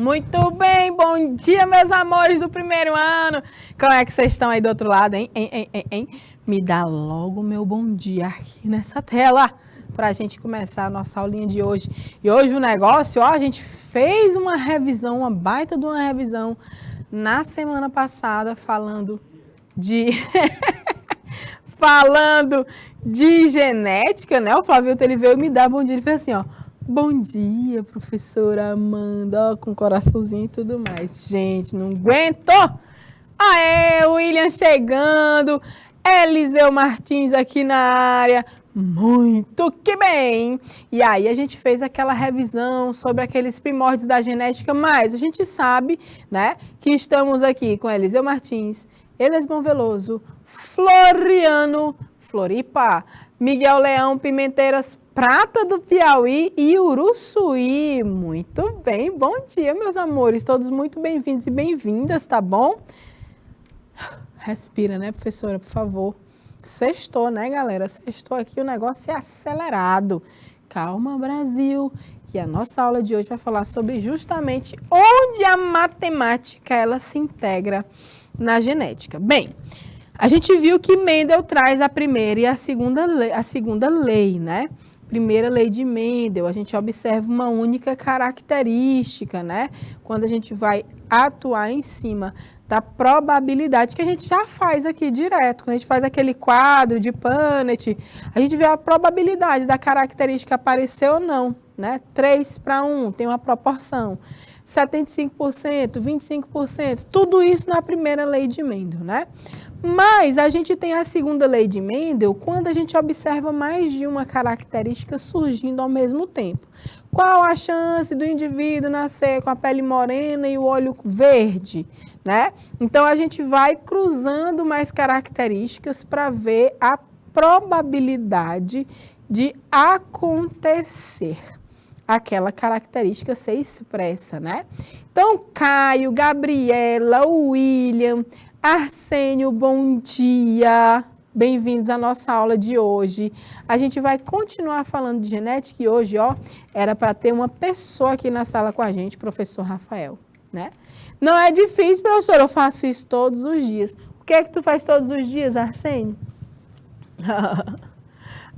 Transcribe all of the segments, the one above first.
Muito bem, bom dia, meus amores do primeiro ano. Como é que vocês estão aí do outro lado, hein? Me dá logo meu bom dia aqui nessa tela pra gente começar a nossa aulinha de hoje. E hoje o negócio, ó, a gente fez uma revisão, uma baita de uma revisão na semana passada falando de... falando de genética, né? O Flávio, ele veio me dar bom dia, ele fez assim, ó. Bom dia, professora Amanda, ó, com coraçãozinho e tudo mais. Gente, não aguento! Aê, William chegando, Eliseu Martins aqui na área. Muito que bem! E aí a gente fez aquela revisão sobre aqueles primórdios da genética, mas a gente sabe, né, que estamos aqui com Eliseu Martins, Elesbon Veloso, Floriano, Floripa, Miguel Leão, Pimenteiras, Prata do Piauí e Uruçuí. Muito bem, bom dia, meus amores, todos muito bem-vindos e bem-vindas, tá bom? Respira, né, professora, por favor. Sextou, né, galera? Sextou aqui, o negócio é acelerado. Calma, Brasil, que a nossa aula de hoje vai falar sobre justamente onde a matemática ela se integra na genética. Bem, a gente viu que Mendel traz a primeira e a segunda lei, né? Primeira lei de Mendel, a gente observa uma única característica, né? Quando a gente vai atuar em cima da probabilidade, que a gente já faz aqui direto. Quando a gente faz aquele quadro de Punnett, a gente vê a probabilidade da característica aparecer ou não, né? 3:1, tem uma proporção. 75%, 25%, tudo isso na primeira lei de Mendel, né? Mas a gente tem a segunda lei de Mendel quando a gente observa mais de uma característica surgindo ao mesmo tempo. Qual a chance do indivíduo nascer com a pele morena e o olho verde, né? Então a gente vai cruzando mais características para ver a probabilidade de acontecer aquela característica ser expressa, né? Então, Caio, Gabriela, William, Arsênio, bom dia! Bem-vindos à nossa aula de hoje. A gente vai continuar falando de genética e hoje, ó, era para ter uma pessoa aqui na sala com a gente, professor Rafael, né? Não é difícil, professor, eu faço isso todos os dias. O que é que tu faz todos os dias, Arsênio?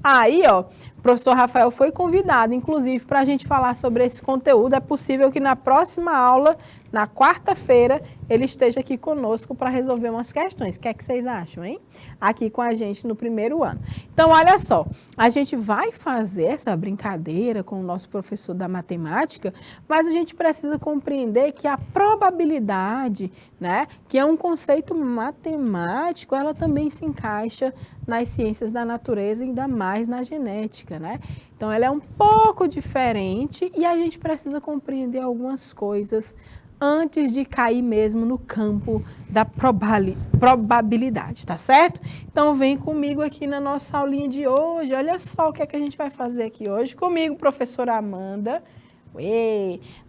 Aí, ó, o professor Rafael foi convidado, inclusive, para a gente falar sobre esse conteúdo. É possível que na próxima aula, na quarta-feira, ele esteja aqui conosco para resolver umas questões. O que é que vocês acham, hein? Aqui com a gente no primeiro ano. Então, olha só, a gente vai fazer essa brincadeira com o nosso professor da matemática, mas a gente precisa compreender que a probabilidade, né, que é um conceito matemático, ela também se encaixa nas ciências da natureza e ainda mais na genética, né? Então, ela é um pouco diferente e a gente precisa compreender algumas coisas antes de cair mesmo no campo da probabilidade, tá certo? Então, vem comigo aqui na nossa aulinha de hoje. Olha só o que é que a gente vai fazer aqui hoje. Comigo, professora Amanda,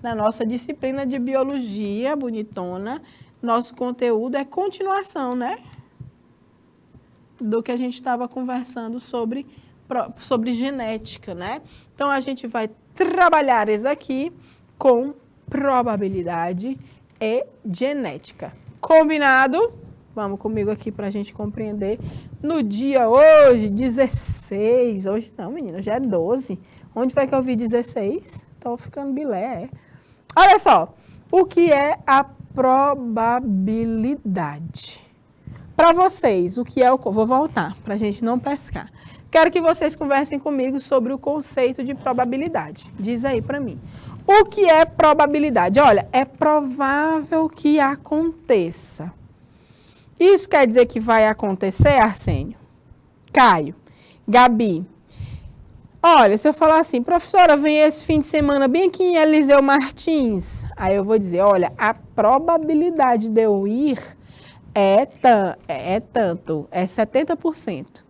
na nossa disciplina de biologia, bonitona. Nosso conteúdo é continuação, né? Do que a gente estava conversando sobre genética, né? Então, a gente vai trabalhar isso aqui com probabilidade e genética. Combinado? Vamos comigo aqui para a gente compreender. No dia hoje, 16. Hoje não, menina, já é 12. Onde foi que eu vi 16? Tô ficando bilé. Olha só, o que é a probabilidade? Para vocês, o que é o... Vou voltar para a gente não pescar. Quero que vocês conversem comigo sobre o conceito de probabilidade. Diz aí para mim. O que é probabilidade? Olha, é provável que aconteça. Isso quer dizer que vai acontecer, Arsênio? Caio, Gabi. Olha, se eu falar assim, professora, vem esse fim de semana bem aqui em Eliseu Martins. Aí eu vou dizer, olha, a probabilidade de eu ir é 70%.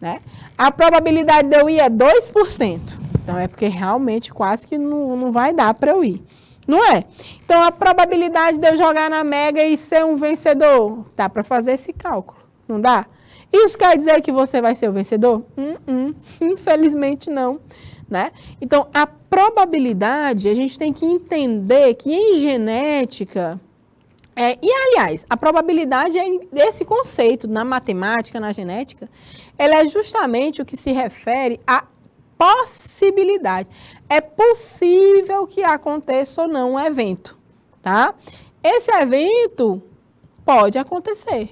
Né? A probabilidade de eu ir é 2%. Então, é porque realmente quase que não vai dar para eu ir. Não é? Então, a probabilidade de eu jogar na Mega e ser um vencedor, dá para fazer esse cálculo, não dá? Isso quer dizer que você vai ser o vencedor? Infelizmente, não. né? Então, a probabilidade, a gente tem que entender que em genética... e, aliás, a probabilidade é esse conceito na matemática, na genética, ela é justamente o que se refere à possibilidade. É possível que aconteça ou não um evento, tá? Esse evento pode acontecer,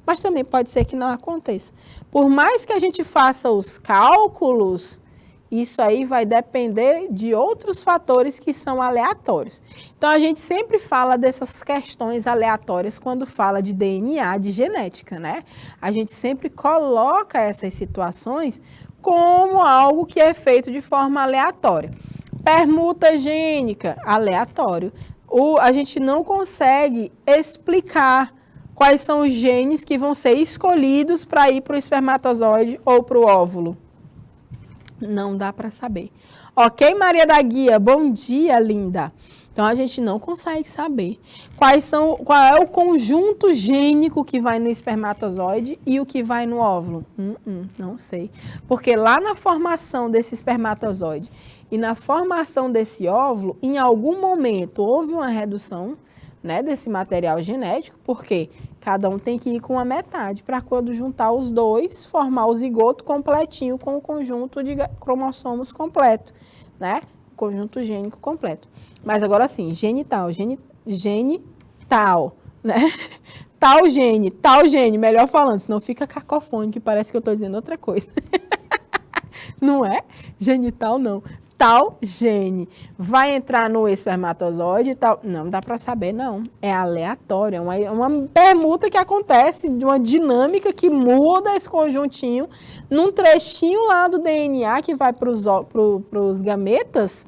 mas também pode ser que não aconteça. Por mais que a gente faça os cálculos, isso aí vai depender de outros fatores que são aleatórios. Então, a gente sempre fala dessas questões aleatórias quando fala de DNA, de genética, né? A gente sempre coloca essas situações como algo que é feito de forma aleatória. Permuta gênica, aleatório. A gente não consegue explicar quais são os genes que vão ser escolhidos para ir para o espermatozoide ou para o óvulo. Não dá para saber. Ok, Maria da Guia? Bom dia, linda. Então, a gente não consegue saber qual é o conjunto gênico que vai no espermatozoide e o que vai no óvulo. Não sei. Porque lá na formação desse espermatozoide e na formação desse óvulo, em algum momento houve uma redução, né, desse material genético, porque cada um tem que ir com a metade para quando juntar os dois, formar o zigoto completinho com o conjunto de cromossomos completo, né? Conjunto gênico completo. Mas agora sim, genital, né? Tal gene, melhor falando, senão fica cacofônico e parece que eu estou dizendo outra coisa. Não é? Genital não. Tal gene vai entrar no espermatozoide e tal. Não dá para saber, não. É aleatório, é uma permuta que acontece, de uma dinâmica que muda esse conjuntinho num trechinho lá do DNA que vai para os gametas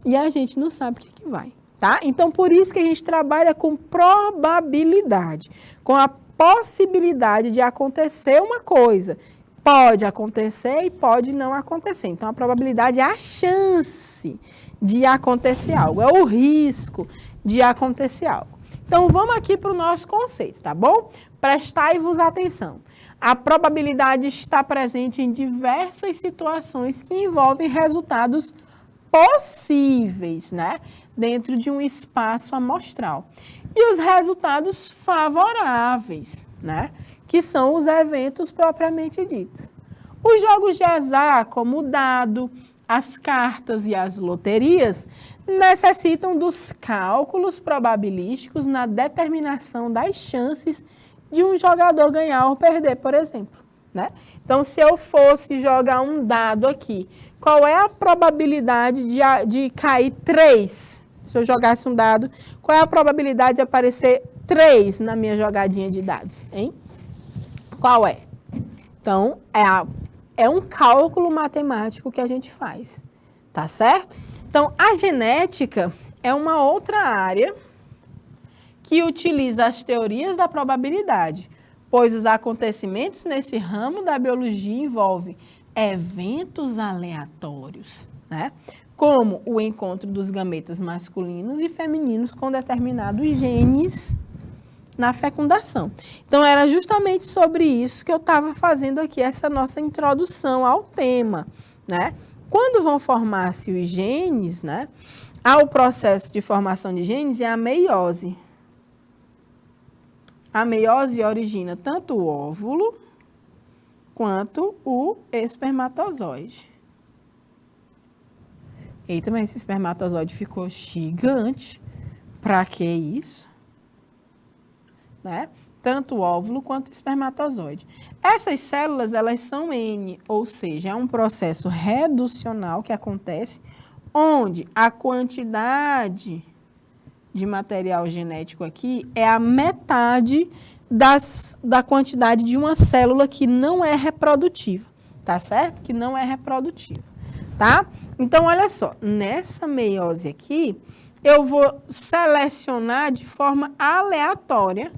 e a gente não sabe o que vai, tá? Então, por isso que a gente trabalha com probabilidade, com a possibilidade de acontecer uma coisa. Pode acontecer e pode não acontecer. Então, a probabilidade é a chance de acontecer algo, é o risco de acontecer algo. Então, vamos aqui para o nosso conceito, tá bom? Prestai-vos atenção. A probabilidade está presente em diversas situações que envolvem resultados possíveis, né? Dentro de um espaço amostral. E os resultados favoráveis, né? Que são os eventos propriamente ditos. Os jogos de azar, como o dado, as cartas e as loterias, necessitam dos cálculos probabilísticos na determinação das chances de um jogador ganhar ou perder, por exemplo, né? Então, se eu fosse jogar um dado aqui, qual é a probabilidade de cair 3? Se eu jogasse um dado, qual é a probabilidade de aparecer 3 na minha jogadinha de dados, hein? Qual é? Então, é um cálculo matemático que a gente faz, tá certo? Então, a genética é uma outra área que utiliza as teorias da probabilidade, pois os acontecimentos nesse ramo da biologia envolvem eventos aleatórios, né? Como o encontro dos gametas masculinos e femininos com determinados genes na fecundação. Então, era justamente sobre isso que eu estava fazendo aqui, essa nossa introdução ao tema, né? Quando vão formar-se os genes, né? Há o processo de formação de genes e a meiose. A meiose origina tanto o óvulo quanto o espermatozoide. Eita, mas esse espermatozoide ficou gigante. Para que isso? Né? Tanto o óvulo quanto o espermatozoide. Essas células, elas são N, ou seja, é um processo reducional que acontece onde a quantidade de material genético aqui é a metade da quantidade de uma célula que não é reprodutiva, tá certo? Que não é reprodutiva, tá? Então, olha só, nessa meiose aqui, eu vou selecionar de forma aleatória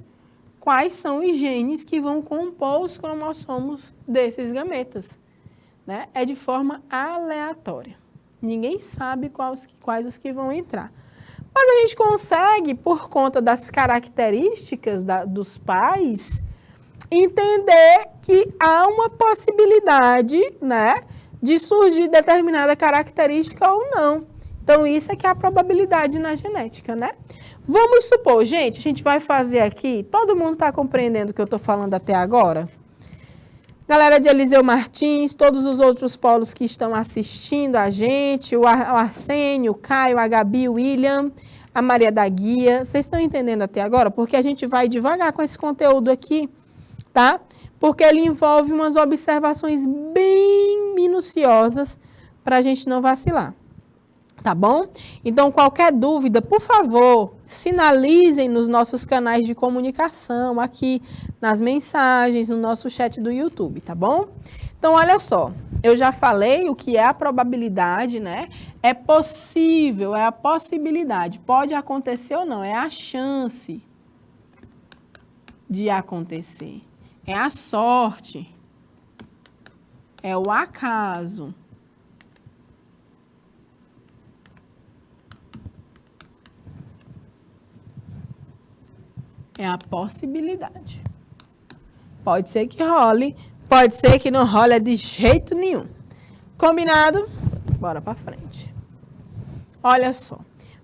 quais são os genes que vão compor os cromossomos desses gametas, né? É de forma aleatória. Ninguém sabe quais os que vão entrar. Mas a gente consegue, por conta das características dos pais, entender que há uma possibilidade, né, de surgir determinada característica ou não. Então, isso é que é a probabilidade na genética, né? Vamos supor, gente, a gente vai fazer aqui, todo mundo está compreendendo o que eu estou falando até agora? Galera de Eliseu Martins, todos os outros polos que estão assistindo a gente, o Arsênio, o Caio, a Gabi, o William, a Maria da Guia, vocês estão entendendo até agora? Porque a gente vai devagar com esse conteúdo aqui, tá? Porque ele envolve umas observações bem minuciosas para a gente não vacilar. Tá bom? Então, qualquer dúvida, por favor, sinalizem nos nossos canais de comunicação, aqui nas mensagens, no nosso chat do YouTube, tá bom? Então, olha só, eu já falei o que é a probabilidade, né? É possível, é a possibilidade, pode acontecer ou não, é a chance de acontecer, é a sorte, é o acaso. É a possibilidade. Pode ser que role, pode ser que não role de jeito nenhum. Combinado? Bora para frente. Olha só.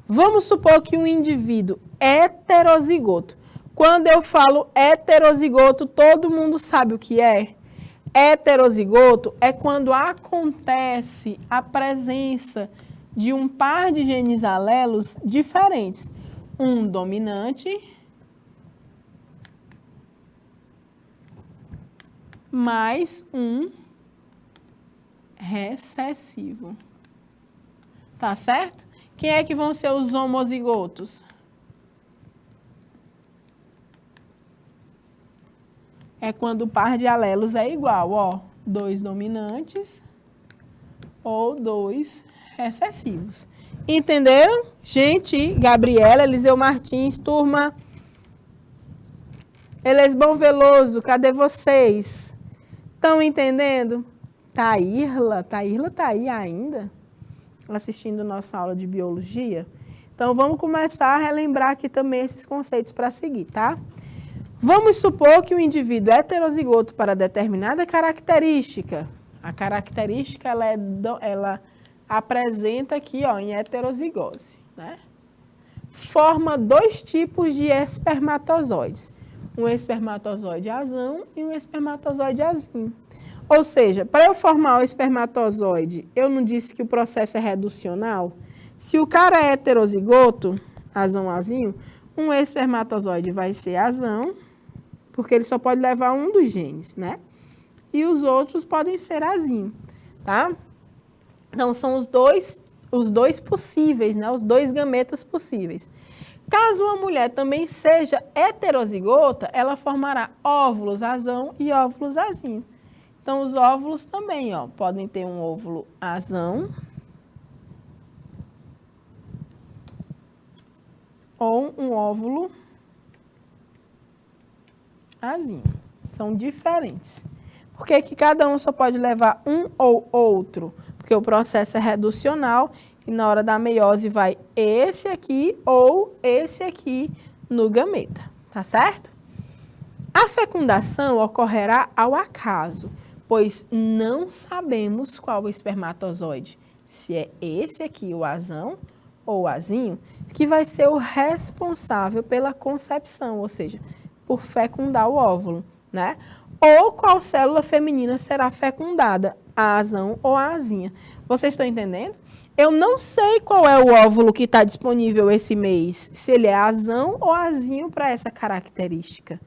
Vamos supor que um indivíduo heterozigoto. Quando eu falo heterozigoto, todo mundo sabe o que é? Heterozigoto é quando acontece a presença de um par de genes alelos diferentes. Um dominante mais um recessivo. Tá certo? Quem é que vão ser os homozigotos? É quando o par de alelos é igual, ó, 2 dominantes ou 2 recessivos. Entenderam? Gente, Gabriela, Eliseu Martins, turma. Elesbão Veloso, cadê vocês? Estão entendendo? Taírla tá aí ainda? Assistindo nossa aula de biologia? Então, vamos começar a relembrar aqui também esses conceitos para seguir, tá? Vamos supor que o indivíduo é heterozigoto para determinada característica. A característica, ela apresenta aqui, ó, em heterozigose, né? Forma 2 tipos de espermatozoides. Um espermatozoide azão e um espermatozoide azinho. Ou seja, para eu formar o espermatozoide, eu não disse que o processo é reducional? Se o cara é heterozigoto, azão, azinho, um espermatozoide vai ser azão, porque ele só pode levar um dos genes, né? E os outros podem ser azinho, tá? Então, são os dois possíveis, né? Os 2 gametas possíveis. Caso uma mulher também seja heterozigota, ela formará óvulos azão e óvulos azinho. Então, os óvulos também, ó, podem ter um óvulo azão ou um óvulo azinho. São diferentes. Por que que cada um só pode levar um ou outro? Porque o processo é reducional e na hora da meiose vai esse aqui ou esse aqui no gameta, tá certo? A fecundação ocorrerá ao acaso, pois não sabemos qual o espermatozoide, se é esse aqui, o azão ou o azinho, que vai ser o responsável pela concepção, ou seja, por fecundar o óvulo, né? Ou qual célula feminina será fecundada, a azão ou a azinha. Vocês estão entendendo? Eu não sei qual é o óvulo que está disponível esse mês, se ele é azão ou azinho para essa característica.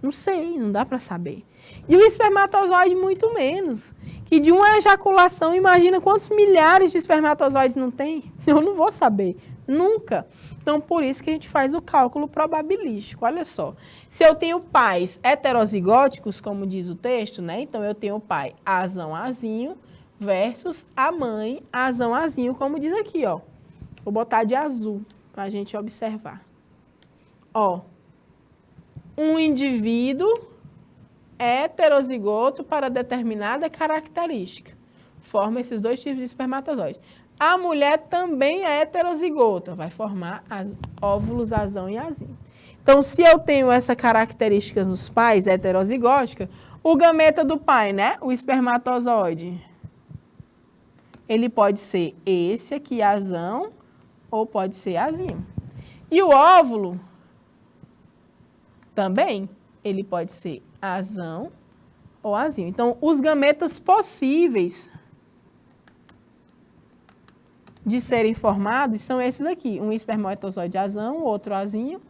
Não sei, não dá para saber. E o espermatozoide muito menos, que de uma ejaculação, imagina quantos milhares de espermatozoides não tem? Eu não vou saber, nunca. Então, por isso que a gente faz o cálculo probabilístico. Olha só, se eu tenho pais heterozigóticos, como diz o texto, né? Então, eu tenho o pai azão, azinho, versus a mãe azão, azinho, como diz aqui, ó. Vou botar de azul para a gente observar. Ó, um indivíduo heterozigoto para determinada característica. Forma esses 2 tipos de espermatozoide. A mulher também é heterozigota, vai formar óvulos azão e azinho. Então, se eu tenho essa característica nos pais heterozigótica, o gameta do pai, né? O espermatozoide. Ele pode ser esse aqui, azão, ou pode ser azinho. E o óvulo também, ele pode ser azão ou azinho. Então, os gametas possíveis de serem formados são esses aqui. Um espermatozoide azão, outro azinho,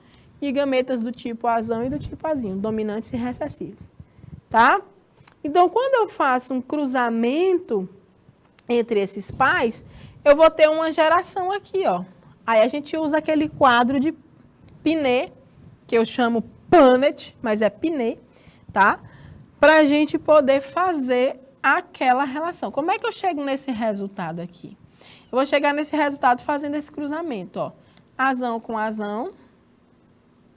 e gametas do tipo azão e do tipo azinho, dominantes e recessivos. Tá? Então, quando eu faço um cruzamento entre esses pais, eu vou ter uma geração aqui, ó. Aí a gente usa aquele quadro de Pinet, que eu chamo Punnett, mas é Pinet, tá? Para a gente poder fazer aquela relação. Como é que eu chego nesse resultado aqui? Eu vou chegar nesse resultado fazendo esse cruzamento, ó. Azão com azão,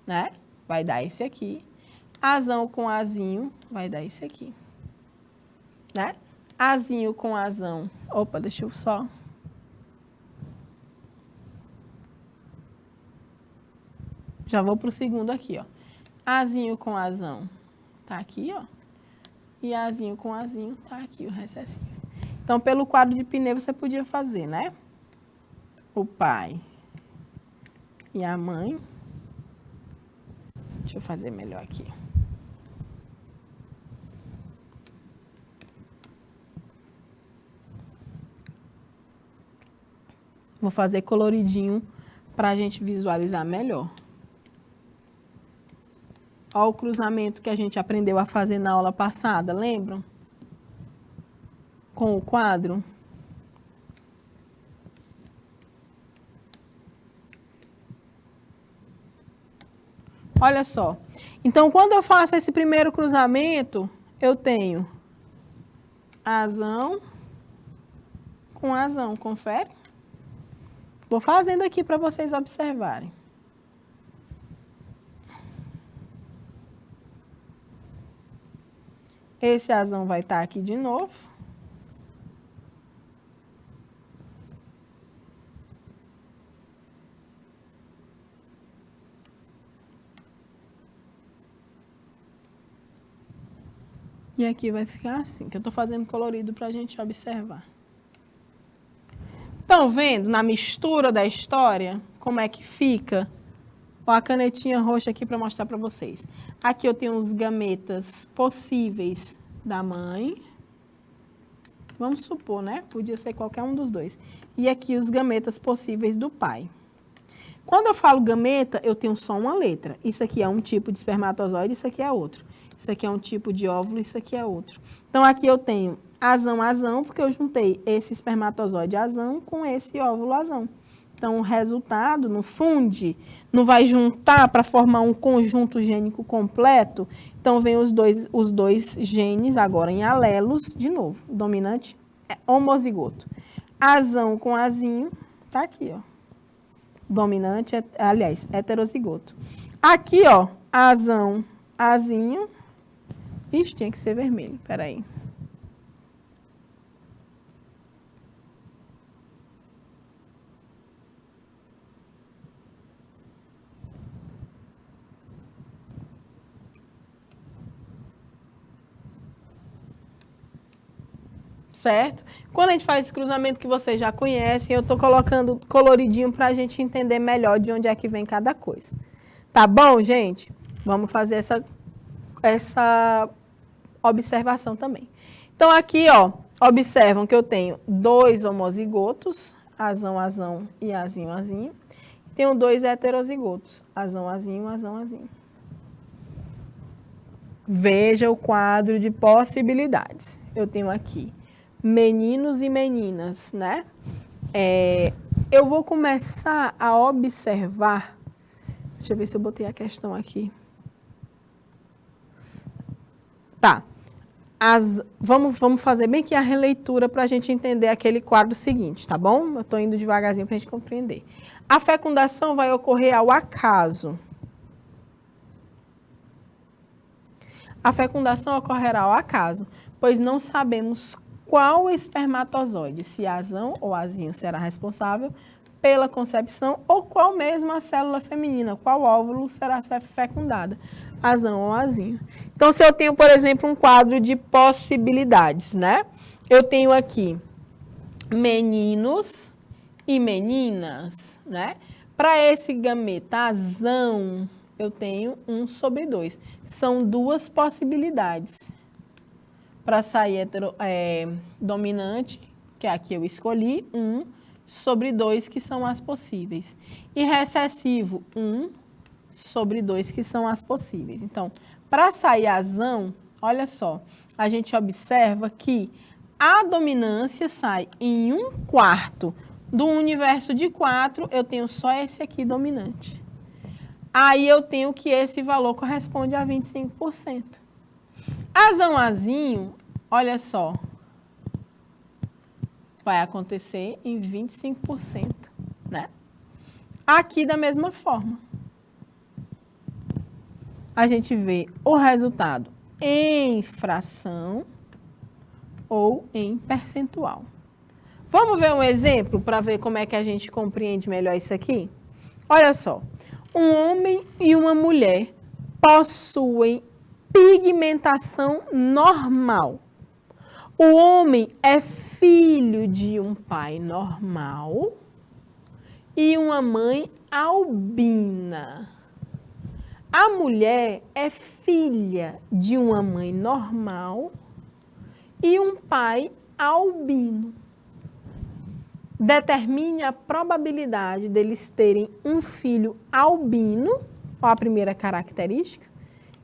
né? Vai dar esse aqui. Azão com azinho, vai dar esse aqui, né? Azinho com azão. Opa, deixa eu só... Já vou para o segundo aqui, ó. Azinho com azão tá aqui, ó. E azinho com azinho tá aqui, o recessivo. Então, pelo quadro de Pinet, você podia fazer, né? O pai e a mãe. Deixa eu fazer melhor aqui. Vou fazer coloridinho para a gente visualizar melhor. Olha o cruzamento que a gente aprendeu a fazer na aula passada, lembram? Com o quadro. Olha só. Então, quando eu faço esse primeiro cruzamento, eu tenho azão com azão, confere? Vou fazendo aqui para vocês observarem. Esse azão vai estar aqui de novo. E aqui vai ficar assim, que eu estou fazendo colorido para a gente observar. Estão vendo na mistura da história como é que fica? Ó, a canetinha roxa aqui para mostrar para vocês. Aqui eu tenho os gametas possíveis da mãe. Vamos supor, né? Podia ser qualquer um dos dois. E aqui os gametas possíveis do pai. Quando eu falo gameta, eu tenho só uma letra. Isso aqui é um tipo de espermatozoide, isso aqui é outro. Isso aqui é um tipo de óvulo, isso aqui é outro. Então, aqui eu tenho azão, azão, porque eu juntei esse espermatozoide azão com esse óvulo azão. Então, o resultado não funde, não vai juntar para formar um conjunto gênico completo. Então, vem os dois genes agora em alelos, de novo. Dominante é homozigoto. Azão com azinho, tá aqui, ó. Dominante, aliás, heterozigoto. Aqui, ó, azão, azinho. Ixi, tinha que ser vermelho, peraí. Certo? Quando a gente faz esse cruzamento que vocês já conhecem, eu estou colocando coloridinho para a gente entender melhor de onde é que vem cada coisa. Tá bom, gente? Vamos fazer essa observação também. Então, aqui, ó, observam que eu tenho 2 homozigotos, azão, azão e azinho, azinho. Tenho 2 heterozigotos, azão, azinho, azão, azinho. Veja o quadro de possibilidades. Eu tenho aqui meninos e meninas, né? Eu vou começar a observar. Deixa eu ver se eu botei a questão aqui. Tá. Vamos fazer bem aqui a releitura para a gente entender aquele quadro seguinte, tá bom? Eu estou indo devagarzinho para a gente compreender. A fecundação vai ocorrer ao acaso. A fecundação ocorrerá ao acaso, pois não sabemos qual espermatozoide, se azão ou azinho, será responsável pela concepção ou qual mesmo a célula feminina, qual óvulo será fecundada, azão ou azinho. Então, se eu tenho, por exemplo, um quadro de possibilidades, né? Eu tenho aqui meninos e meninas, né? Para esse gametazão, eu tenho 1/2. São duas possibilidades. Para sair dominante, que aqui eu escolhi, 1/2, que são as possíveis. E recessivo, 1/2, que são as possíveis. Então, para sair azão, olha só, a gente observa que a dominância sai em 1/4 do universo de 4, eu tenho só esse aqui dominante. Aí eu tenho que esse valor corresponde a 25%. Azão azinho, olha só, vai acontecer em 25%, né? Aqui da mesma forma. A gente vê o resultado em fração ou em percentual. Vamos ver um exemplo para ver como é que a gente compreende melhor isso aqui? Olha só, um homem e uma mulher possuem pigmentação normal. O homem é filho de um pai normal e uma mãe albina. A mulher é filha de uma mãe normal e um pai albino. Determine a probabilidade deles terem um filho albino, ó, a primeira característica,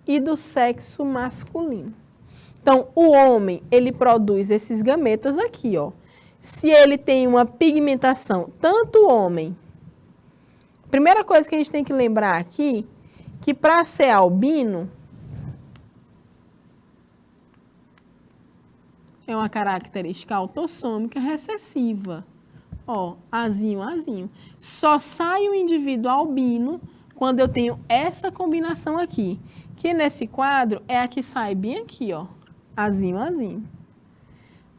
e do sexo masculino. Então, o homem, ele produz esses gametas aqui, ó. Se ele tem uma pigmentação, tanto o homem... Primeira coisa que a gente tem que lembrar aqui, que para ser albino, é uma característica autossômica recessiva. Ó, azinho, azinho. Só sai o indivíduo albino quando eu tenho essa combinação aqui. Que nesse quadro é a que sai bem aqui, ó. Azinho, azinho.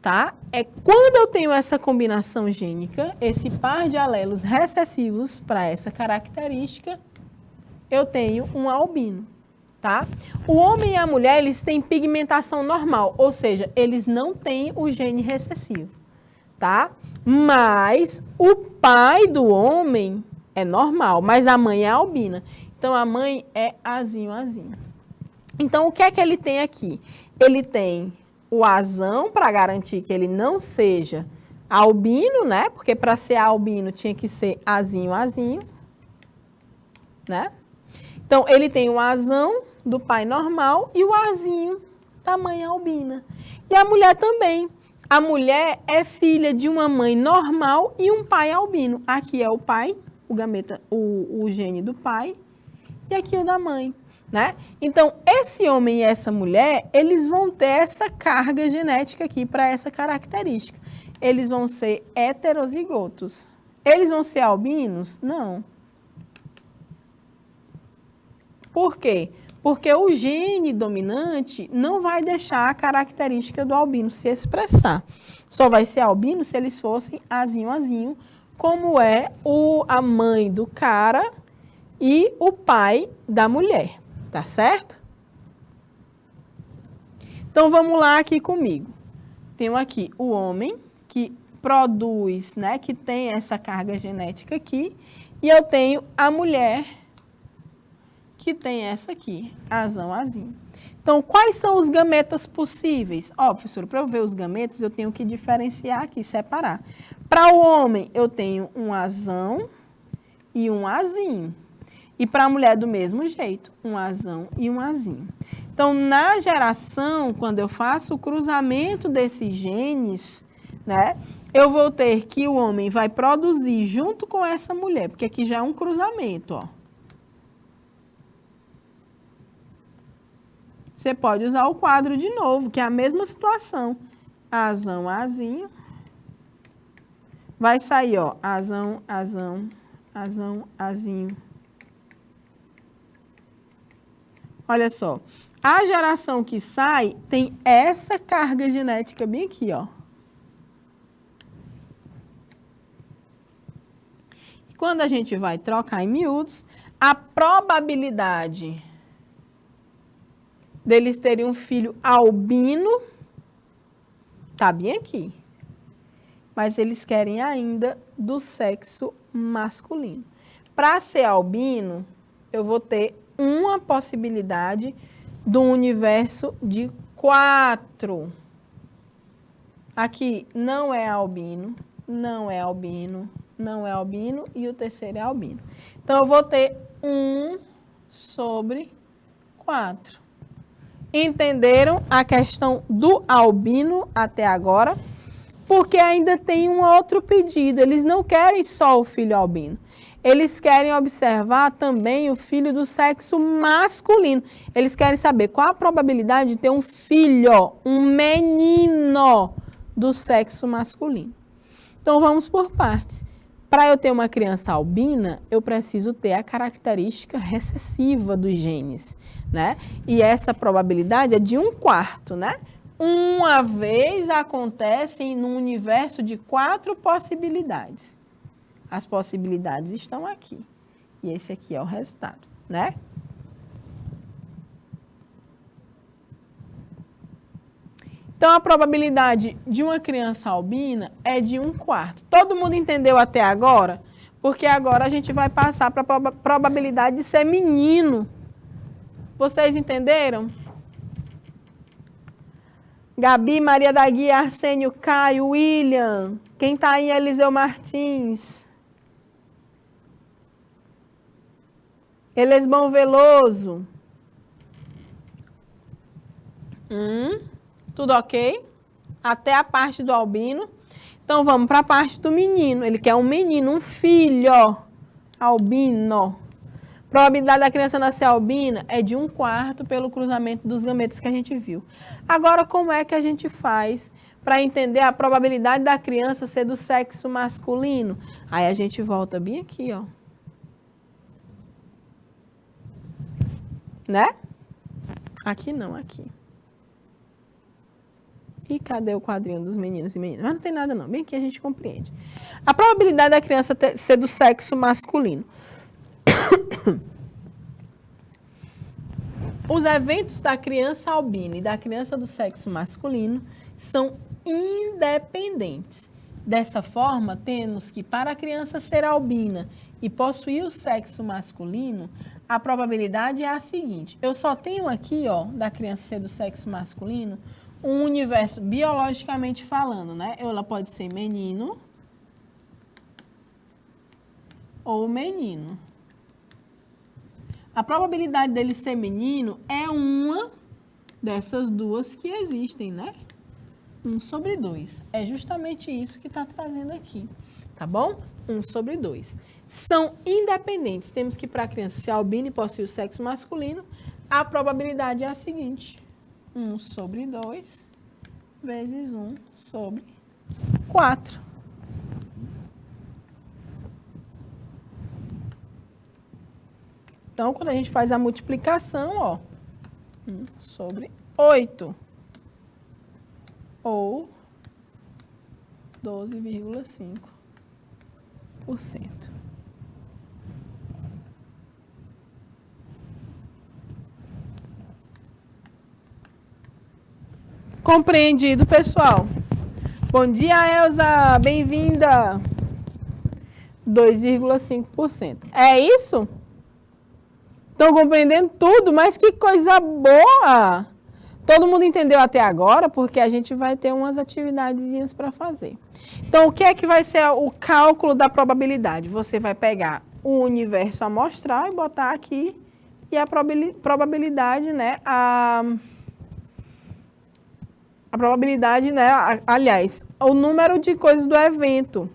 Tá? É quando eu tenho essa combinação gênica, esse par de alelos recessivos para essa característica, eu tenho um albino. Tá? O homem e a mulher, eles têm pigmentação normal, ou seja, eles não têm o gene recessivo, tá? Mas o pai do homem é normal, mas a mãe é albina. Então, a mãe é azinho, azinho. Então, o que é que ele tem aqui? Ele tem o azão para garantir que ele não seja albino, né? Porque para ser albino tinha que ser azinho, azinho, né? Então, ele tem o azão do pai normal e o azinho da mãe albina. E a mulher também. A mulher é filha de uma mãe normal e um pai albino. Aqui é o pai, o gameta, o gene do pai, e aqui o da mãe, né? Então, esse homem e essa mulher, eles vão ter essa carga genética aqui para essa característica. Eles vão ser heterozigotos. Eles vão ser albinos? Não. Por quê? Porque o gene dominante não vai deixar a característica do albino se expressar. Só vai ser albino se eles fossem azinho, azinho, como é a mãe do cara e o pai da mulher, tá certo? Então, vamos lá aqui comigo. Tenho aqui o homem que produz, né, que tem essa carga genética aqui, e eu tenho a mulher que tem essa aqui, azão, azinho. Então, quais são os gametas possíveis? Ó, professora, para eu ver os gametas, eu tenho que diferenciar aqui, separar. Para o homem, eu tenho um azão e um azinho. E para a mulher, do mesmo jeito, um azão e um azinho. Então, na geração, quando eu faço o cruzamento desses genes, né, eu vou ter que o homem vai produzir junto com essa mulher, porque aqui já é um cruzamento, ó. Você pode usar o quadro de novo, que é a mesma situação. Azão, azinho. Vai sair, ó, azão, azão, azão, azinho. Olha só, a geração que sai tem essa carga genética bem aqui, ó. E quando a gente vai trocar em miúdos, a probabilidade deles terem um filho albino, tá bem aqui. mas eles querem ainda do sexo masculino. Para ser albino, eu vou ter uma possibilidade do universo de 4. Aqui não é albino, não é albino, não é albino e o terceiro é albino. Então, eu vou ter 1/4. Entenderam a questão do albino até agora? Porque ainda tem um outro pedido. Eles não querem só o filho albino. Eles querem observar também o filho do sexo masculino. Eles querem saber qual a probabilidade de ter um filho, um menino do sexo masculino. Então, vamos por partes. Para eu ter uma criança albina, eu preciso ter a característica recessiva dos genes, né? E essa probabilidade é de 1/4, né? Uma vez acontece num universo de 4 possibilidades. As possibilidades estão aqui. E esse aqui é o resultado, né? Então, a probabilidade de uma criança albina é de 1/4. Todo mundo entendeu até agora? Porque agora a gente vai passar para a probabilidade de ser menino. Vocês entenderam? Gabi, Maria da Guia, Arsênio, Caio, William. Quem está aí é Eliseu Martins. Elesbão Veloso. Tudo ok? Até a parte do albino. Então, vamos para a parte do menino. Ele quer um menino, um filho albino. Probabilidade da criança nascer albina é de 1/4 pelo cruzamento dos gametas que a gente viu. Agora, como é que a gente faz para entender a probabilidade da criança ser do sexo masculino? Aí a gente volta bem aqui, ó. Né? Aqui não, aqui. E cadê o quadrinho dos meninos e meninas? Mas não tem nada não, bem aqui a gente compreende. A probabilidade da criança ser do sexo masculino. Os eventos da criança albina e da criança do sexo masculino são independentes. Dessa forma, temos que para a criança ser albina e possuir o sexo masculino, a probabilidade é a seguinte. Eu só tenho aqui, ó, da criança ser do sexo masculino, um universo biologicamente falando, né? Ela pode ser menino ou menino. A probabilidade dele ser menino é uma dessas duas que existem, né? 1/2. É justamente isso que está trazendo aqui, tá bom? 1/2. São independentes. Temos que para a criança ser albina e possuir o sexo masculino, a probabilidade é a seguinte. 1/2 vezes 1/4. Então, quando a gente faz a multiplicação, ó, 1/8 ou 12,5%. Compreendido, pessoal? Bom dia, Elza, bem-vinda. 2,5%. É isso? Estão compreendendo tudo, mas que coisa boa! Todo mundo entendeu até agora, porque a gente vai ter umas atividadezinhas para fazer. Então, o que é que vai ser o cálculo da probabilidade? Você vai pegar o universo amostral e botar aqui, e a probabilidade, né, a probabilidade, né, aliás, o número de coisas do evento.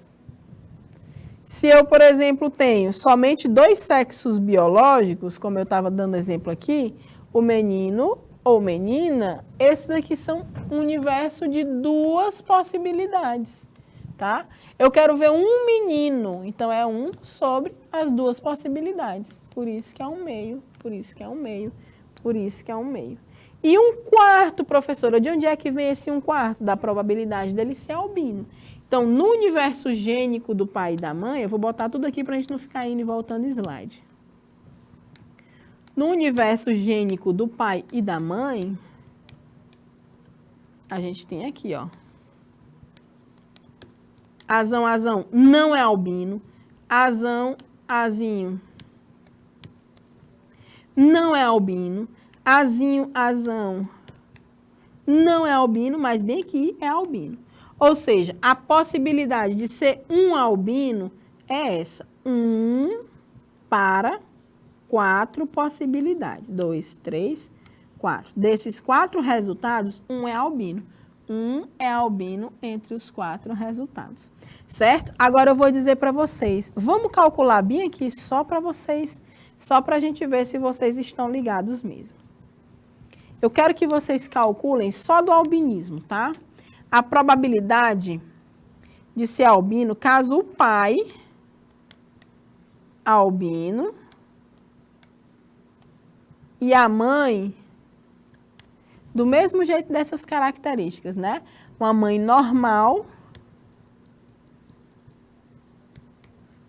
Se eu, por exemplo, tenho somente 2 sexos biológicos, como eu estava dando exemplo aqui, o menino ou menina, esses daqui são um universo de 2 possibilidades, tá? Eu quero ver um menino, então é 1 sobre as 2 possibilidades. Por isso que é 1/2, por isso que é 1/2, por isso que é 1/2. E 1/4, professora, de onde é que vem esse 1/4? Da probabilidade dele ser albino. Então, no universo gênico do pai e da mãe, eu vou botar tudo aqui para a gente não ficar indo e voltando slide. No universo gênico do pai e da mãe, a gente tem aqui, ó, Azão, azão, não é albino. Azão, azinho, não é albino. Azinho, azão, não é albino, mas bem aqui é albino. Ou seja, a possibilidade de ser um albino é essa. 1 para 4 possibilidades. 2, 3, 4. Desses 4 resultados, um é albino. Um é albino entre os 4 resultados. Certo? Agora eu vou dizer para vocês. Vamos calcular bem aqui só para vocês, só para a gente ver se vocês estão ligados mesmo. Eu quero que vocês calculem só do albinismo, tá? A probabilidade de ser albino, caso o pai albino e a mãe do mesmo jeito dessas características, né? Uma mãe normal,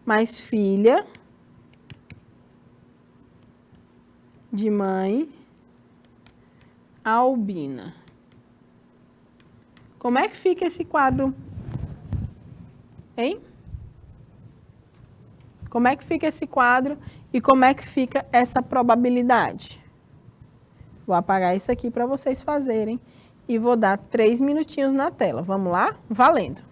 mas filha de mãe albina. Como é que fica esse quadro? Hein? Como é que fica esse quadro e como é que fica essa probabilidade? Vou apagar isso aqui para vocês fazerem e vou dar 3 minutinhos na tela. Vamos lá? Valendo!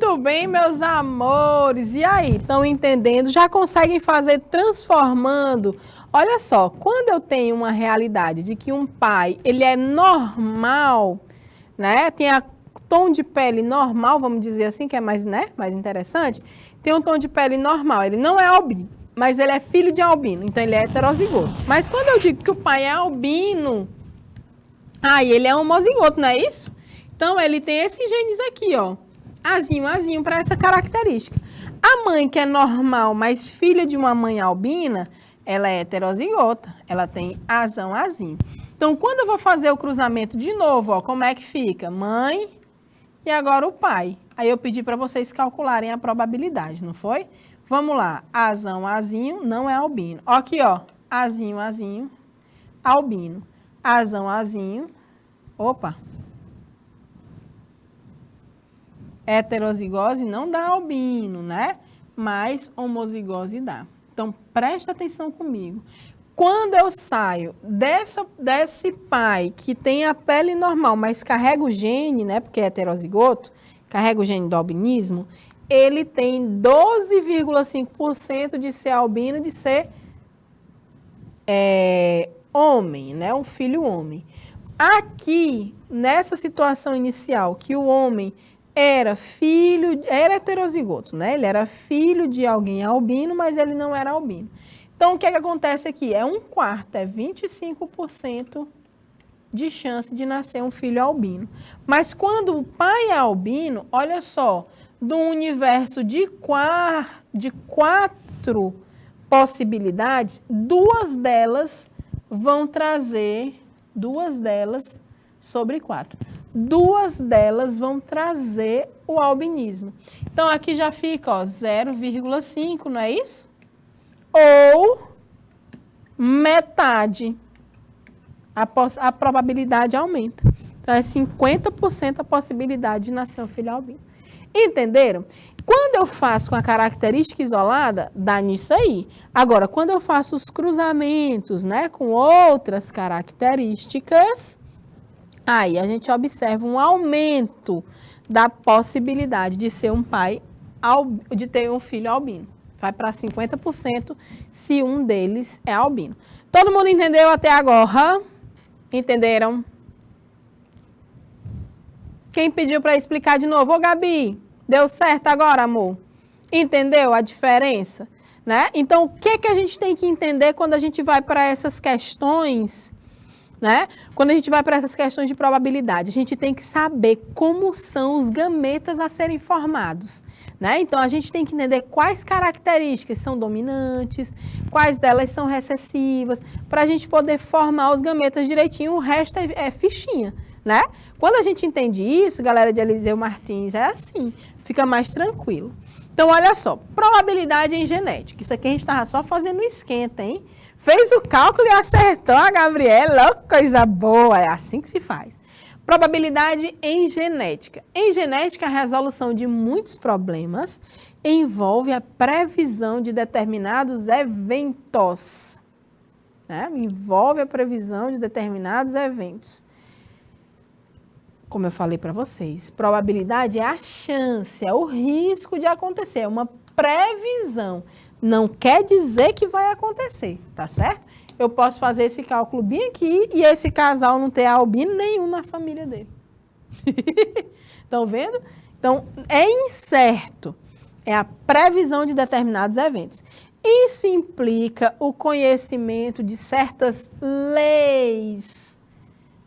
Muito bem, meus amores. E aí, estão entendendo? Já conseguem fazer transformando? Olha só, quando eu tenho uma realidade de que um pai, ele é normal, né? Tem a tom de pele normal, vamos dizer assim, que é mais, né, mais interessante. Tem um tom de pele normal, ele não é albino, mas ele é filho de albino, então ele é heterozigoto. Mas quando eu digo que o pai é albino, aí ele é homozigoto, não é isso? Então ele tem esses genes aqui, ó. Azinho para essa característica. A mãe que é normal, mas filha de uma mãe albina, ela é heterozigota, ela tem azinho. Então, quando eu vou fazer o cruzamento de novo, ó, como é que fica? Mãe e agora o pai. Aí eu pedi para vocês calcularem a probabilidade, não foi? Vamos lá, azinho, não é albino. Ó aqui, ó, azinho, albino. Azinho, opa. Heterozigose não dá albino, né? Mas homozigose dá. Então, presta atenção comigo. Quando eu saio desse pai que tem a pele normal, mas carrega o gene, né? Porque é heterozigoto, carrega o gene do albinismo, ele tem 12,5% de ser albino, de ser homem, né? Um filho homem. Aqui, nessa situação inicial, que o homem era heterozigoto, né? Ele era filho de alguém albino, mas ele não era albino. Então, o que é que acontece aqui? É 1/4, é 25% de chance de nascer um filho albino. Mas quando o pai é albino, olha só, do universo de 4 possibilidades, 2 delas vão trazer, 2 delas sobre 4. 2 delas vão trazer o albinismo. Então, aqui já fica, ó, 0,5, não é isso? Ou metade. A probabilidade aumenta. Então, é 50% a possibilidade de nascer um filho albino. Entenderam? Quando eu faço com a característica isolada, dá nisso aí. Agora, quando eu faço os cruzamentos, né, com outras características, aí a gente observa um aumento da possibilidade de ser um pai, de ter um filho albino. Vai para 50% se um deles é albino. Todo mundo entendeu até agora? Entenderam? Quem pediu para explicar de novo? Ô, Gabi, deu certo agora, amor? Entendeu a diferença? Né? Então, o que a gente tem que entender quando a gente vai para essas questões, né? Quando a gente vai para essas questões de probabilidade, a gente tem que saber como são os gametas a serem formados, né? Então, a gente tem que entender quais características são dominantes, quais delas são recessivas, para a gente poder formar os gametas direitinho, o resto é fichinha, né? Quando a gente entende isso, galera de Eliseu Martins, é assim, fica mais tranquilo. Então, olha só, probabilidade em genética. Isso aqui a gente estava só fazendo esquenta, hein? Fez o cálculo e acertou a Gabriela, coisa boa, é assim que se faz. Probabilidade em genética. Em genética, a resolução de muitos problemas envolve a previsão de determinados eventos, né? Envolve a previsão de determinados eventos. Como eu falei para vocês, probabilidade é a chance, é o risco de acontecer, é uma previsão. Não quer dizer que vai acontecer, tá certo? Eu posso fazer esse cálculo bem aqui e esse casal não ter albino nenhum na família dele. Estão vendo? Então, é incerto. É a previsão de determinados eventos. Isso implica o conhecimento de certas leis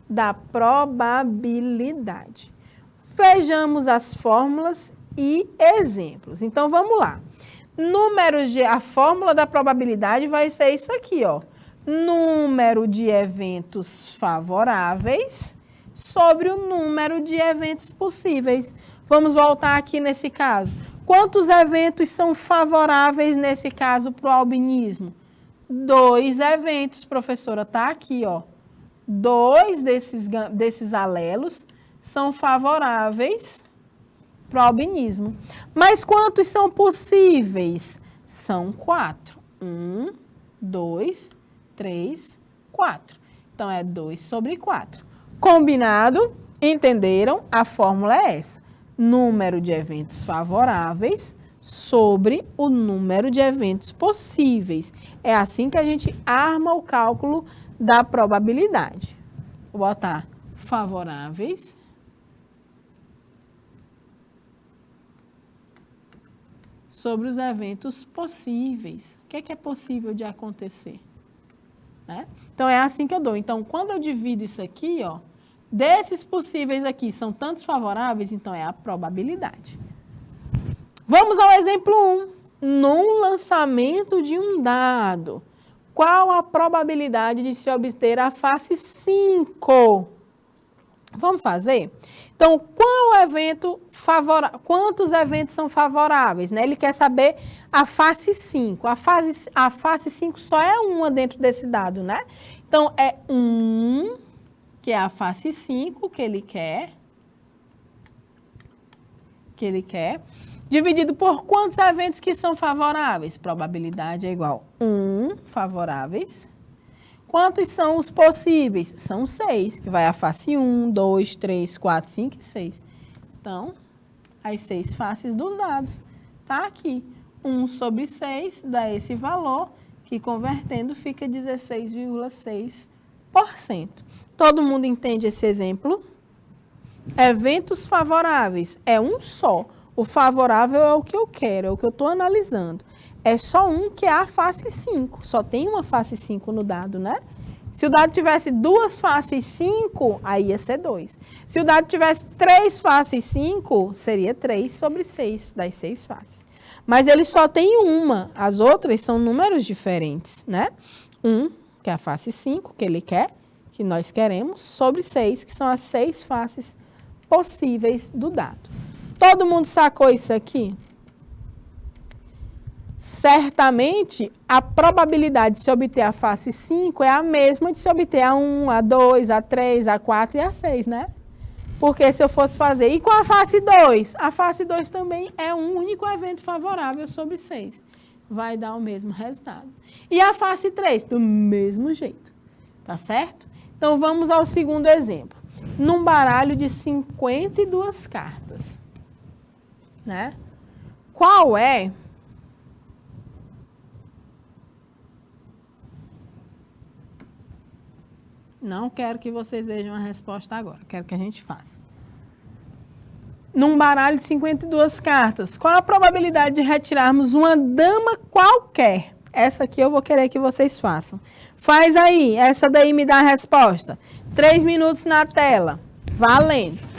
da probabilidade. Vejamos as fórmulas e exemplos. Então, vamos lá. A fórmula da probabilidade vai ser isso aqui, ó. Número de eventos favoráveis sobre o número de eventos possíveis. Vamos voltar aqui nesse caso. Quantos eventos são favoráveis nesse caso para o albinismo? 2 eventos, professora, tá aqui, ó. 2 desses alelos são favoráveis para o albinismo. Mas quantos são possíveis? São 4. 1, 2, 3, 4. Então, é 2 sobre 4. Combinado? Entenderam? A fórmula é essa. número de eventos favoráveis sobre o número de eventos possíveis. É assim que a gente arma o cálculo da probabilidade. Vou botar favoráveis sobre os eventos possíveis. O que é possível de acontecer? Né? Então, é assim que eu dou. Então, quando eu divido isso aqui, ó, desses possíveis aqui, são tantos favoráveis, então é a probabilidade. Vamos ao exemplo 1. Num lançamento de um dado, qual a probabilidade de se obter a face 5? Vamos fazer? Então, quantos eventos são favoráveis? Né? Ele quer saber a face 5. A face 5 só é uma dentro desse dado, né? Então, é 1, que é a face 5 que ele quer. Dividido por quantos eventos que são favoráveis? Probabilidade é igual a 1 favoráveis. Quantos são os possíveis? São 6, que vai a face 1, 2, 3, 4, 5 e 6. Então, as 6 faces dos dados. Tá aqui. 1 sobre 6 dá esse valor, que convertendo fica 16,6%. Todo mundo entende esse exemplo? Eventos favoráveis é um só. O favorável é o que eu quero, é o que eu estou analisando. É só um que é a face 5. Só tem uma face 5 no dado, né? Se o dado tivesse 2 faces 5, aí ia ser 2. Se o dado tivesse 3 faces 5, seria 3 sobre 6, das 6 faces. Mas ele só tem uma. As outras são números diferentes, né? 1, que é a face 5, que ele quer, que nós queremos, sobre 6, que são as 6 faces possíveis do dado. Todo mundo sacou isso aqui? Certamente, a probabilidade de se obter a face 5 é a mesma de se obter a 1, a 2, a 3, a 4 e a 6, né? Porque se eu fosse fazer... E com a face 2? A face 2 também é um único evento favorável sobre 6. Vai dar o mesmo resultado. E a face 3? Do mesmo jeito. Tá certo? Então, vamos ao segundo exemplo. Num baralho de 52 cartas, né? Qual é... Não quero que vocês vejam a resposta agora, quero que a gente faça. Num baralho de 52 cartas, qual a probabilidade de retirarmos uma dama qualquer? Essa aqui eu vou querer que vocês façam. Faz aí, essa daí me dá a resposta. 3 minutos na tela, valendo.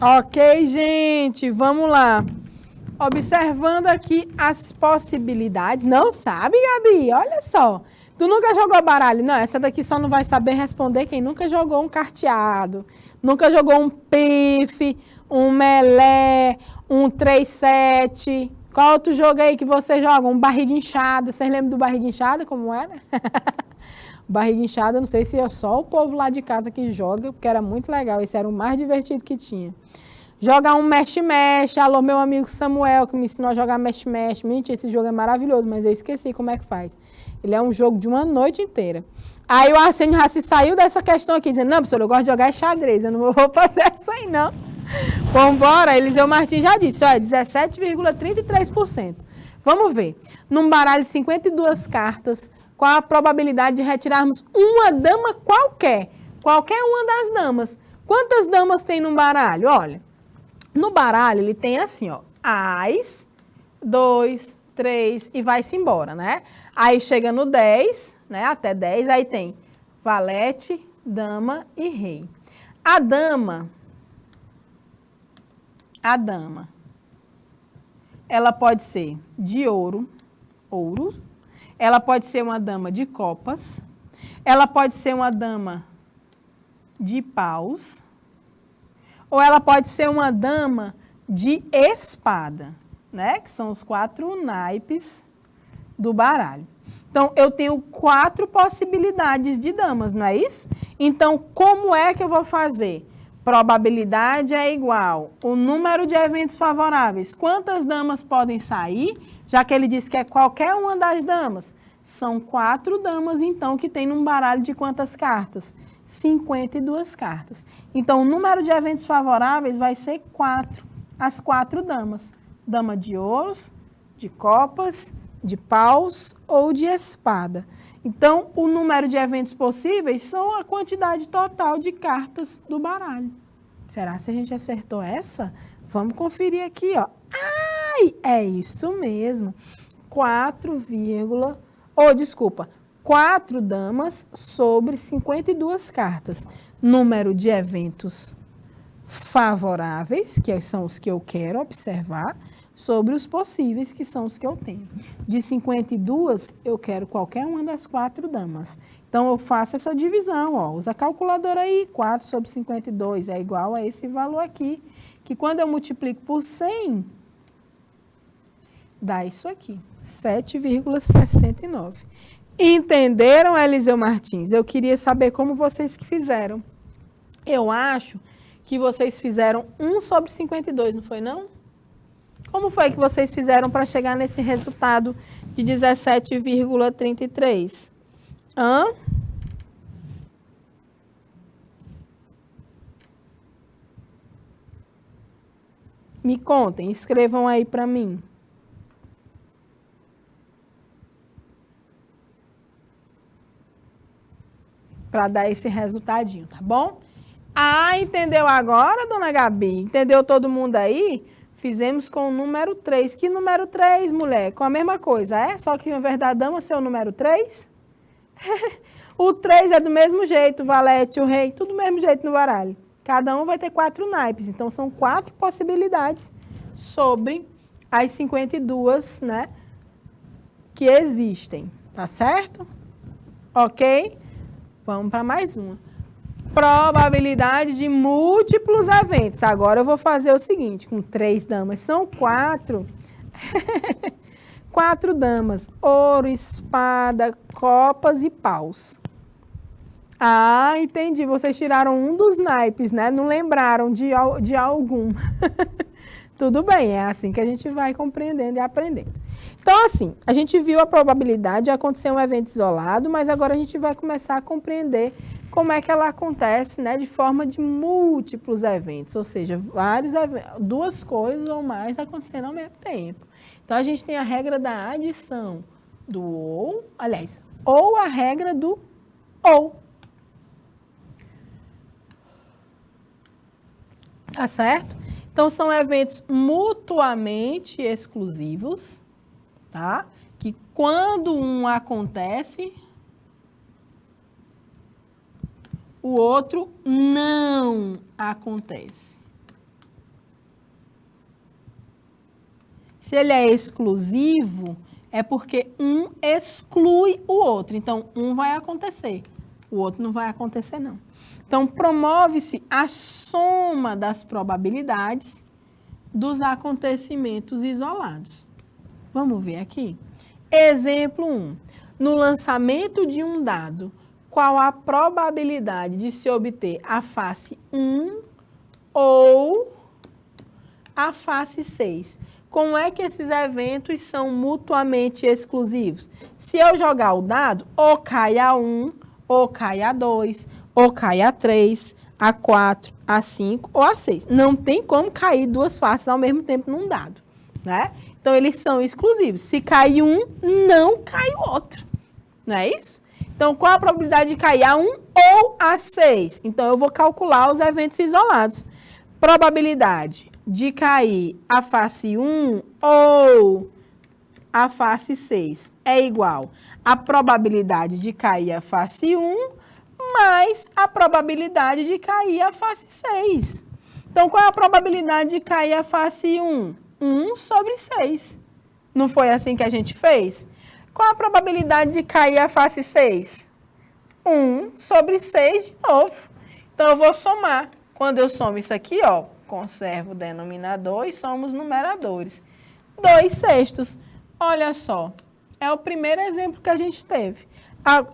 Ok, gente, vamos lá. Observando aqui as possibilidades. Não sabe, Gabi? Olha só. Tu nunca jogou baralho? Não, essa daqui só não vai saber responder quem nunca jogou um carteado, nunca jogou um pife, um melé, um 3-7. Qual outro jogo aí que você joga? Um barriga inchada. Vocês lembram do barriga inchada, como era? Barriga inchada, não sei se é só o povo lá de casa que joga, porque era muito legal. Esse era o mais divertido que tinha. Jogar um mexe-mexe. Alô, meu amigo Samuel, que me ensinou a jogar mexe-mexe. Mentira, esse jogo é maravilhoso, mas eu esqueci como é que faz. Ele é um jogo de uma noite inteira. Aí o Arsênio já se saiu dessa questão aqui, dizendo, não, professor, eu gosto de jogar xadrez, eu não vou fazer isso aí, não. Vambora, Eliseu Martins já disse, olha, 17,33%. Vamos ver. Num baralho de 52 cartas, qual a probabilidade de retirarmos uma dama qualquer? Qualquer uma das damas. Quantas damas tem num baralho? Olha, no baralho ele tem assim, ó, Ás, 2, 3 e vai-se embora, né? Aí chega no 10, né? Até 10, aí tem valete, dama e rei. A dama, ela pode ser de ouro, ela pode ser uma dama de copas, ela pode ser uma dama de paus, ou ela pode ser uma dama de espada, né? Que são os 4 naipes do baralho. Então, eu tenho 4 possibilidades de damas, não é isso? Então, como é que eu vou fazer? Probabilidade é igual o número de eventos favoráveis. Quantas damas podem sair? Já que ele disse que é qualquer uma das damas. São 4 damas, então, que tem num baralho de quantas cartas? 52 cartas. Então, o número de eventos favoráveis vai ser 4. As 4 damas. Dama de ouros, de copas, de paus ou de espada. Então, o número de eventos possíveis são a quantidade total de cartas do baralho. Será que a gente acertou essa? Vamos conferir aqui, ó. Ai, é isso mesmo. 4 damas sobre 52 cartas. Número de eventos favoráveis, que são os que eu quero observar, sobre os possíveis, que são os que eu tenho. De 52, eu quero qualquer uma das 4 damas. Então, eu faço essa divisão, ó. Usa a calculadora aí, 4 sobre 52 é igual a esse valor aqui, que quando eu multiplico por 100, dá isso aqui, 7,69. Entenderam, Eliseu Martins? Eu queria saber como vocês que fizeram. Eu acho que vocês fizeram 1 sobre 52, não foi não? Como foi que vocês fizeram para chegar nesse resultado de 17,33? Hã? Me contem, escrevam aí para mim. Para dar esse resultadinho, tá bom? Ah, entendeu agora, dona Gabi? Entendeu todo mundo aí? Fizemos com o número 3. Que número 3, mulher? Com a mesma coisa, é? Só que, na verdade, dama ser o número 3? O 3 é do mesmo jeito, o valete, o rei, tudo do mesmo jeito no baralho. Cada um vai ter 4 naipes. Então, são 4 possibilidades sobre as 52, né? Que existem, tá certo? Ok? Vamos para mais uma. Probabilidade de múltiplos eventos. Agora eu vou fazer o seguinte, com 3 damas, são 4. 4 damas, ouro, espada, copas e paus. Ah, entendi, vocês tiraram um dos naipes, né? Não lembraram de algum. Tudo bem, é assim que a gente vai compreendendo e aprendendo. Então, assim, a gente viu a probabilidade de acontecer um evento isolado, mas agora a gente vai começar a compreender como é que ela acontece, né, de forma de múltiplos eventos, ou seja, duas coisas ou mais acontecendo ao mesmo tempo. Então, a gente tem a regra da adição do ou a regra do ou. Tá certo? Então, são eventos mutuamente exclusivos, tá? Que quando um acontece, o outro não acontece. Se ele é exclusivo, é porque um exclui o outro. Então, um vai acontecer, o outro não vai acontecer, não. Então, promove-se a soma das probabilidades dos acontecimentos isolados. Vamos ver aqui? Exemplo 1. No lançamento de um dado, qual a probabilidade de se obter a face 1 ou a face 6? Como é que esses eventos são mutuamente exclusivos? Se eu jogar o dado, ou cai a 1, ou cai a 2, ou cai a 3, a 4, a 5 ou a 6. Não tem como cair duas faces ao mesmo tempo num dado, né? Então, eles são exclusivos. Se cai um, não cai o outro. Não é isso? Então, qual a probabilidade de cair a 1 ou a 6? Então, eu vou calcular os eventos isolados. Probabilidade de cair a face 1 ou a face 6 é igual à probabilidade de cair a face 1 mais a probabilidade de cair a face 6. Então, qual é a probabilidade de cair a face 1? 1 sobre 6. Não foi assim que a gente fez? Qual a probabilidade de cair a face 6? 1 sobre 6 de novo. Então, eu vou somar. Quando eu somo isso aqui, ó, conservo o denominador e somo os numeradores. 2/6. Olha só, é o primeiro exemplo que a gente teve.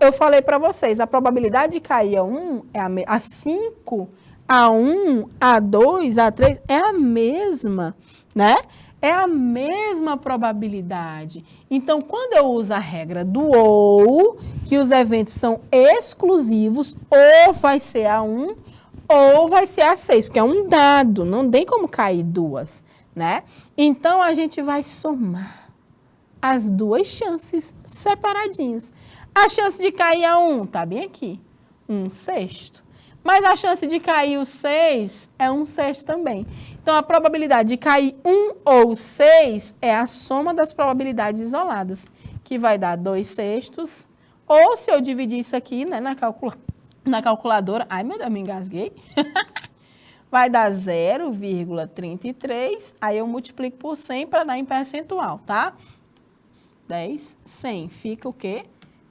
Eu falei para vocês, a probabilidade de cair a 1, a 5, a 1, a 2, a 3, é a mesma, né? É a mesma probabilidade. Então, quando eu uso a regra do ou, que os eventos são exclusivos, ou vai ser a 1, ou vai ser a 6, porque é um dado, não tem como cair duas, né? Então, a gente vai somar as duas chances separadinhas. A chance de cair a 1 está bem aqui, 1/6. Mas a chance de cair o 6 é 1/6 também. Então, a probabilidade de cair 1 ou 6 é a soma das probabilidades isoladas, que vai dar 2/6. Ou se eu dividir isso aqui, né, na calculadora, ai meu Deus, me engasguei, vai dar 0,33, aí eu multiplico por 100 para dar em percentual, tá? 10, 100, fica o quê?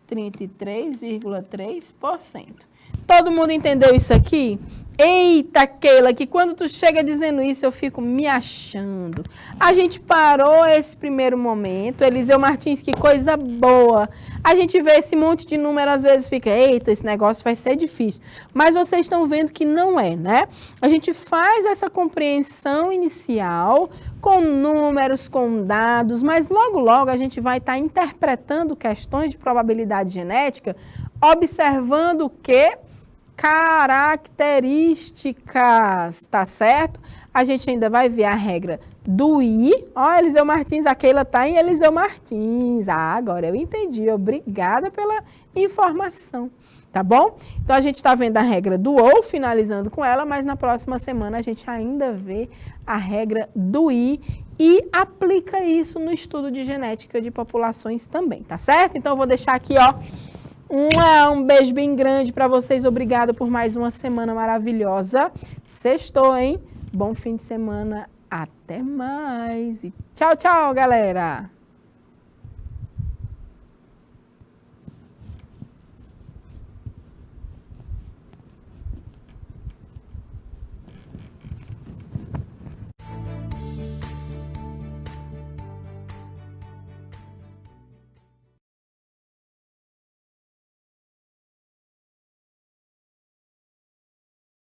33,3%. Todo mundo entendeu isso aqui? Eita, Keila, que quando tu chega dizendo isso, eu fico me achando. A gente parou esse primeiro momento. Eliseu Martins, que coisa boa. A gente vê esse monte de número, às vezes fica, eita, esse negócio vai ser difícil. Mas vocês estão vendo que não é, né? A gente faz essa compreensão inicial com números, com dados, mas logo, logo a gente vai estar interpretando questões de probabilidade genética, observando o quê? Características, tá certo? A gente ainda vai ver a regra do I. Ó, Eliseu Martins, a Keila tá em Eliseu Martins. Ah, agora eu entendi. Obrigada pela informação, tá bom? Então, a gente está vendo a regra do OU, finalizando com ela, mas na próxima semana a gente ainda vê a regra do I e aplica isso no estudo de genética de populações também, tá certo? Então, eu vou deixar aqui, ó, um beijo bem grande para vocês. Obrigada por mais uma semana maravilhosa. Sextou, hein? Bom fim de semana. Até mais. E tchau, tchau, galera.